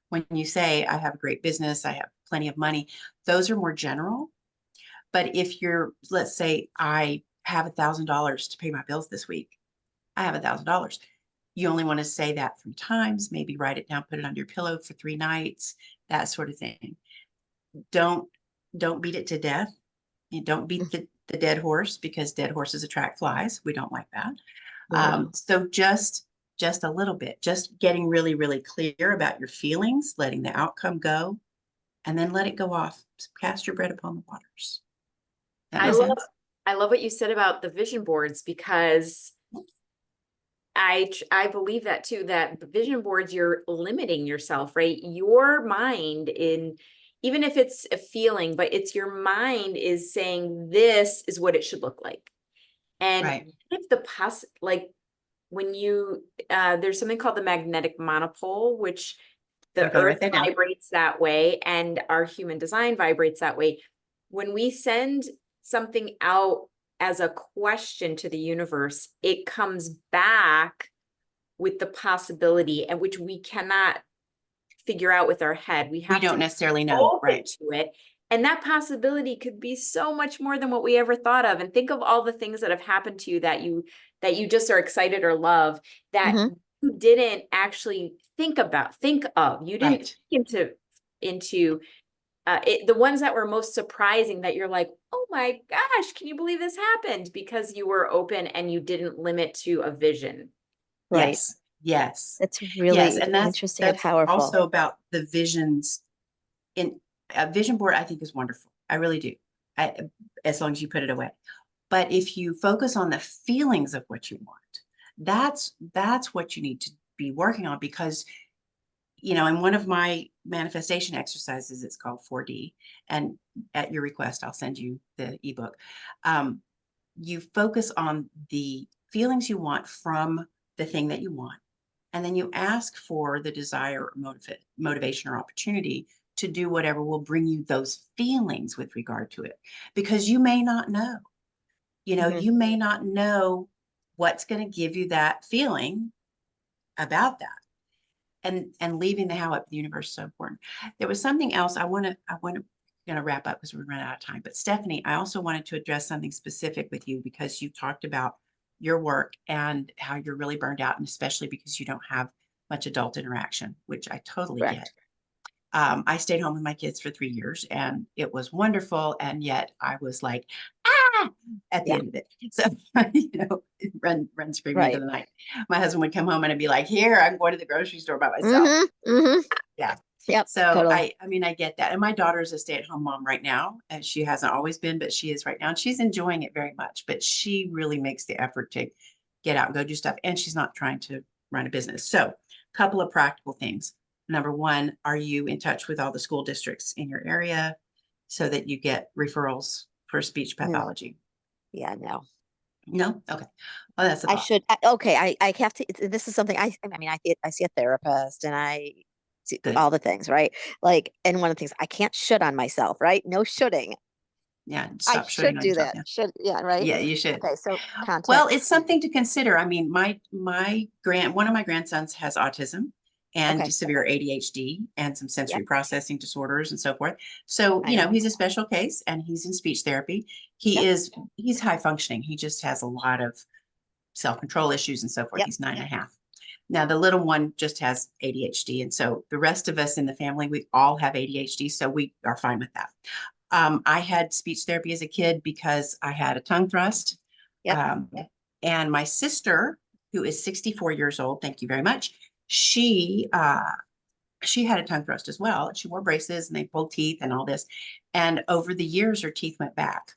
When you say, I have a great business, I have plenty of money, those are more general. But if let's say I have $1,000 to pay my bills this week, I have $1,000. You only want to say that 3 times, maybe write it down, put it under your pillow for 3 nights, that sort of thing. Don't beat it to death. You don't beat the dead horse because dead horses attract flies. We don't like that. Yeah. So just a little bit, just getting really, really clear about your feelings, letting the outcome go, and then let it go off. Cast your bread upon the waters. That I makes love sense? I love what you said about the vision boards because I believe that too, that the vision boards, you're limiting yourself, right? Your mind even if it's a feeling, but it's your mind is saying this is what it should look like. And Right. if like when you there's something called the magnetic monopole, which the Okay, write earth that down. vibrates that way and our human design vibrates that way. When we send something out as a question to the universe, it comes back with the possibility, and which we cannot figure out with our head. We We have to don't be necessarily know. open Right. to it. And that possibility could be so much more than what we ever thought of. And think of all the things that have happened to you that you just are excited or love that Mm-hmm. you didn't actually think of. You didn't Right. think into the ones that were most surprising that you're like, oh my gosh, can you believe this happened? Because you were open and you didn't limit to a vision. Right. Yes. Yes. That's Yes. really And interesting and that's powerful. also about the visions in a vision board. I think is wonderful. I really do. As long as you put it away. But if you focus on the feelings of what you want, that's what you need to be working on, because in one of my manifestation exercises, it's called 4D, and at your request, I'll send you the ebook. You focus on the feelings you want from the thing that you want, and then you ask for the desire or motivation or opportunity to do whatever will bring you those feelings with regard to it, because you may not know. You may not know what's going to give you that feeling about that. And leaving the how up the universe is so important. There was something else going to wrap up because we run out of time. But Stephanie, I also wanted to address something specific with you, because you talked about your work and how you're really burned out, and especially because you don't have much adult interaction, which I totally get. Correct. I stayed home with my kids for 3 years, and it was wonderful. And yet I was like, at the Yeah. end of it. So, run screaming into Right. the night. My husband would come home and I'd be like, here, I'm going to the grocery store by myself. Yeah. Yep. So Totally. I mean, I get that. And my daughter's a stay-at-home mom right now, and she hasn't always been, but she is right now. And she's enjoying it very much, but she really makes the effort to get out and go do stuff. And she's not trying to run a business. So a couple of practical things. Number one, are you in touch with all the school districts in your area so that you get referrals for speech pathology? Yeah, no. No? Okay. Well, that's a I thought. should. Okay, I have to. This is something I mean, I see a therapist and I see Good. all the things, right? Like, and one of the things, I can't should on myself, right? No shoulding. Yeah. I Stop shooting should on do yourself. that. Yeah. Should, yeah, right? Yeah, you should. Okay, so Well, contact. it's something to consider. I mean, one of my grandsons has autism and Okay. severe ADHD and some sensory Yep. processing disorders and so forth. So, I know. he's a special case, and he's in speech therapy. Yep. He's high functioning. He just has a lot of self-control issues and so forth. Yep. He's 9.5. Now, the little one just has ADHD. And so the rest of us in the family, we all have ADHD. So we are fine with that. I had speech therapy as a kid because I had a tongue thrust. Yep. And my sister, who is 64 years old, thank you very much, she had a tongue thrust as well. She wore braces and they pulled teeth and all this. And over the years, her teeth went back.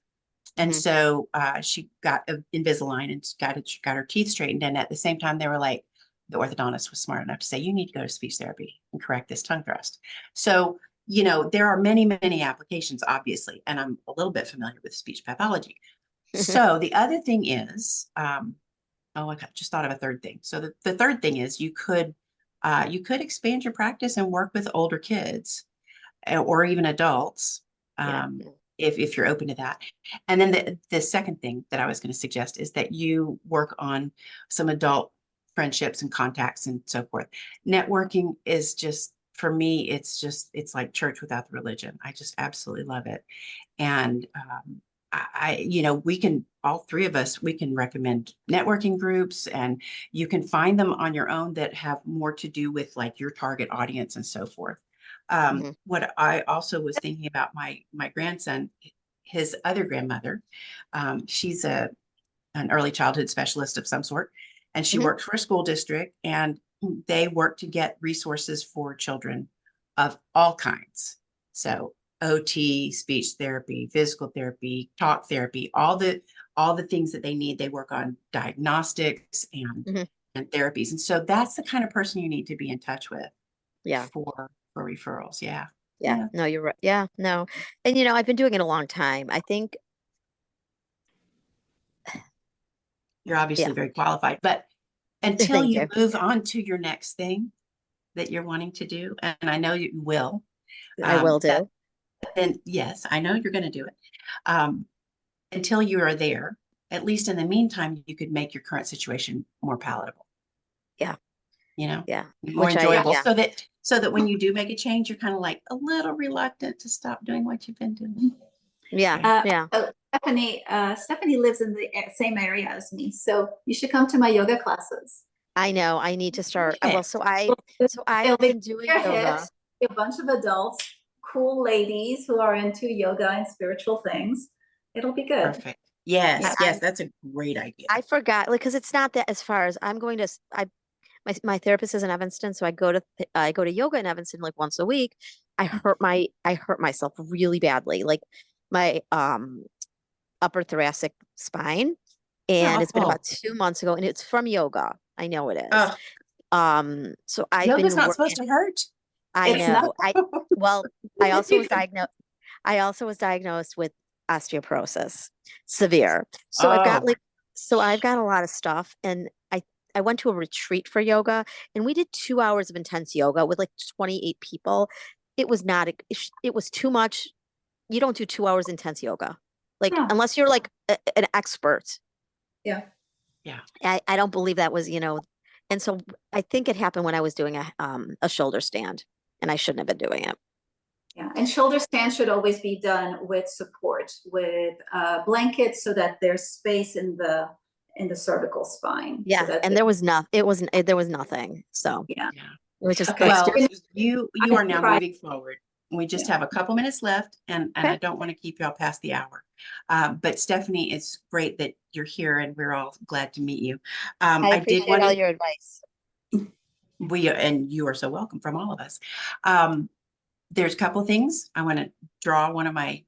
And so she got Invisalign and got her teeth straightened. And at the same time, they were like, the orthodontist was smart enough to say, you need to go to speech therapy and correct this tongue thrust. So, there are many, many applications, obviously, and I'm a little bit familiar with speech pathology. So the other thing is, I just thought of a third thing. So the third thing is you could expand your practice and work with older kids or even adults. Yeah. If you're open to that. And then the second thing that I was going to suggest is that you work on some adult friendships and contacts and so forth. Networking is just, for me, it's like church without the religion. I just absolutely love it. And all three of us, we can recommend networking groups, and you can find them on your own that have more to do with like your target audience and so forth. What I also was thinking about my grandson, his other grandmother, she's an early childhood specialist of some sort, and she works for a school district, and they work to get resources for children of all kinds. So OT, speech therapy, physical therapy, talk therapy, all the things that they need. They work on diagnostics and therapies. And so that's the kind of person you need to be in touch with. Yeah. For referrals. Yeah. Yeah. No, you're right. Yeah. No. And I've been doing it a long time. I think You're obviously very qualified, but until Thank you you. move on to your next thing that you're wanting to do, and I know you will, I will do. then yes, I know you're going to do it. Until you are there, at least in the meantime, you could make your current situation more palatable. Yeah. Yeah. More Which enjoyable. yeah. So that when you do make a change, you're kind of like a little reluctant to stop doing what you've been doing. Yeah. Yeah. Stephanie lives in the same area as me, so you should come to my yoga classes. I know. I need to start. Okay. Well, so I've been doing yoga. A bunch of adults, cool ladies who are into yoga and spiritual things. It'll be good. Perfect. Yes, Yeah, that's a great idea. I forgot, like, because it's not that as far as I'm going to. my therapist is in Evanston, so I go to yoga in Evanston like once a week. I hurt myself really badly, like my upper thoracic spine, and it's been Oh, about 2 months ago, and it's from yoga. I know it is. oh, So I've yoga's been not supposed working. to hurt. I It's not. know. Well, I also was diagnosed. I also was diagnosed with osteoporosis, severe. So I've got Oh, like, so I've got a lot of stuff, and I went to a retreat for yoga, and we did 2 hours of intense yoga with like 28 people. It was not. It was too much. You don't do 2 hours intense yoga, like No. unless you're like an expert. Yeah. yeah. I don't believe that was, and so I think it happened when I was doing a shoulder stand, and I shouldn't have been doing it. Yeah, and shoulder stand should always be done with support, with blankets, so that there's space in the cervical spine. So Yeah, that and there was nothing. There was nothing. So yeah. Yeah. it was just Okay. like Well, And you I are now tried- moving forward. We just Yeah. have a couple minutes left, and Okay. I don't want to keep y'all past the hour. But Stephanie, it's great that you're here, and we're all glad to meet you. I I did appreciate want all to. your advice. And you are so welcome from all of us. There's a couple things. I want to draw one of my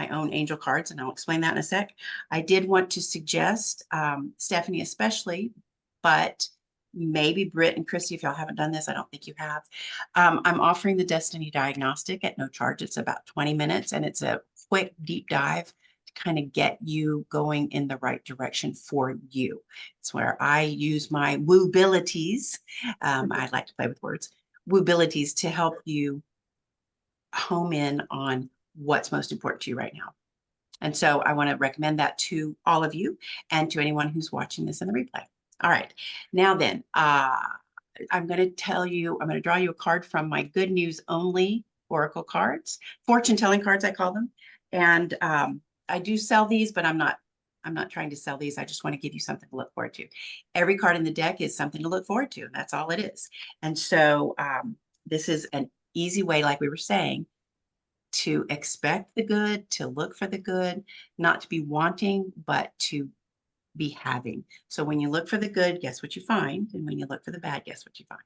own angel cards, and I'll explain that in a sec. I did want to suggest, Stephanie especially, but maybe Britt and Christy, if y'all haven't done this, I don't think you have. I'm offering the Destiny Diagnostic at no charge. It's about 20 minutes, and it's a quick deep dive to kind of get you going in the right direction for you. It's where I use my woo-abilities. I like to play with words. Woo-abilities to help you home in on what's most important to you right now. And so I want to recommend that to all of you and to anyone who's watching this in the replay. All right. Now then, I'm going to draw you a card from my good news only oracle cards, fortune telling cards, I call them. And I do sell these, but I'm not trying to sell these. I just want to give you something to look forward to. Every card in the deck is something to look forward to. And that's all it is. And so this is an easy way, like we were saying, to expect the good, to look for the good, not to be wanting, but to be having. So when you look for the good, guess what you find? And when you look for the bad, guess what you find?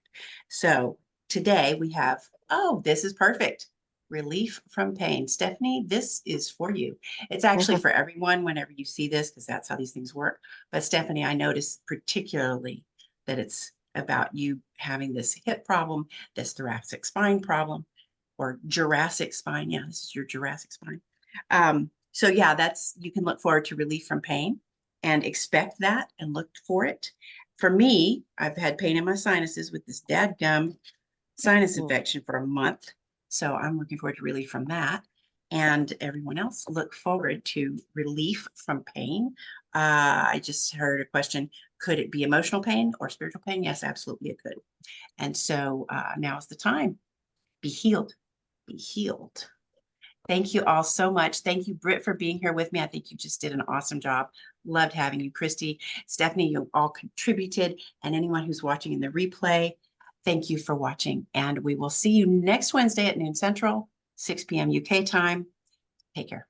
So today we have, oh, this is perfect. Relief from pain. Stephanie, this is for you. It's actually for everyone whenever you see this, because that's how these things work. But Stephanie, I noticed particularly that it's about you having this hip problem, this thoracic spine problem, or Jurassic spine. Yeah, this is your Jurassic spine. So yeah, you can look forward to relief from pain and expect that and look for it. For me, I've had pain in my sinuses with this dadgum sinus infection for a month. So I'm looking forward to relief from that. And everyone else, look forward to relief from pain. I just heard a question, could it be emotional pain or spiritual pain? Yes, absolutely it could. And so now is the time. Be healed. Be healed. Thank you all so much. Thank you, Britt, for being here with me. I think you just did an awesome job. Loved having you, Christy, Stephanie, you all contributed, and anyone who's watching in the replay, thank you for watching. And we will see you next Wednesday at noon Central, 6 p.m. UK time. Take care.